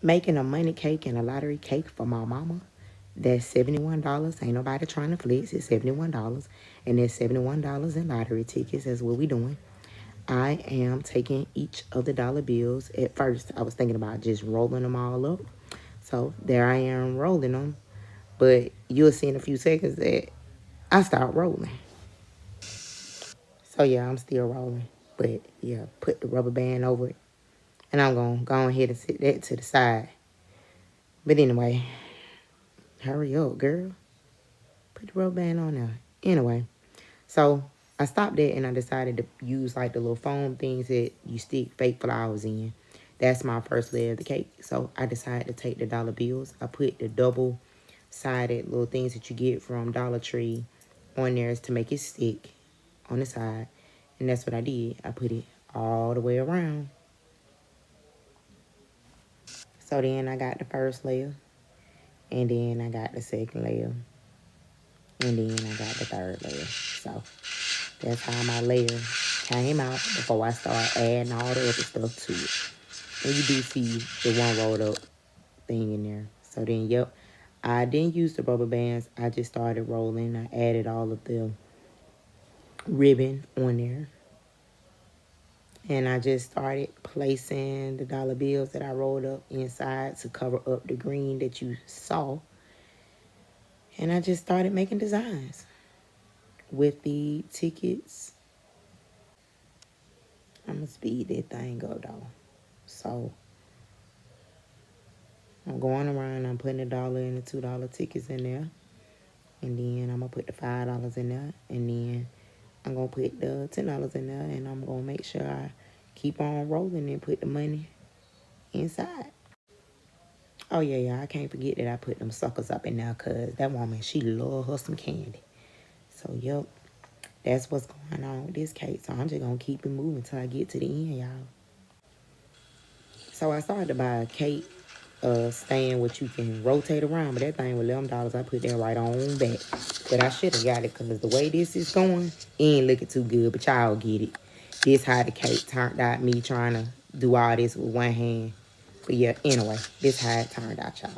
Making a money cake and a lottery cake for my mama. That's $71. Ain't nobody trying to flex. It's $71. And there's $71 in lottery tickets. That's what we doing. I am taking each of the dollar bills. At first, I was thinking about just rolling them all up. So there I am rolling them. But you'll see in a few seconds that I start rolling. So yeah, I'm still rolling. But yeah, put the rubber band over it. And I'm going to go ahead and sit that to the side. But anyway, hurry up, girl. Put the rubber band on there. Anyway, so I stopped it and I decided to use like the little foam things that you stick fake flowers in. That's my first layer of the cake. So I decided to take the dollar bills. I put the double-sided little things that you get from Dollar Tree on there to make it stick on the side. And that's what I did. I put it all the way around. So then I got the first layer. And then I got the second layer. And then I got the third layer. So that's how my layer came out before I start adding all the other stuff to it. And you do see the one rolled up thing in there. So then, yep, I didn't use the rubber bands. I just started rolling. I added all of the ribbon on there. And I just started placing the dollar bills that I rolled up inside to cover up the green that you saw. And I just started making designs with the tickets. I'm going to speed that thing up, though. So I'm going around. I'm putting $1 and the $2 tickets in there. And then I'm going to put the $5 in there. And then I'm going to put the $10 in there. And I'm going to make sure I keep on rolling and put the money inside. Oh, yeah. I can't forget that I put them suckers up in there because that woman, she love her some candy. So, yep. That's what's going on with this cake. So I'm just going to keep it moving until I get to the end, y'all. So I started to buy a cake stand which you can rotate around, but that thing was $11. I put that right on back. But I should have got it because the way this is going, it ain't looking too good, but y'all get it. This how the cake turned out, me trying to do all this with one hand. But yeah, anyway, this how it turned out, y'all.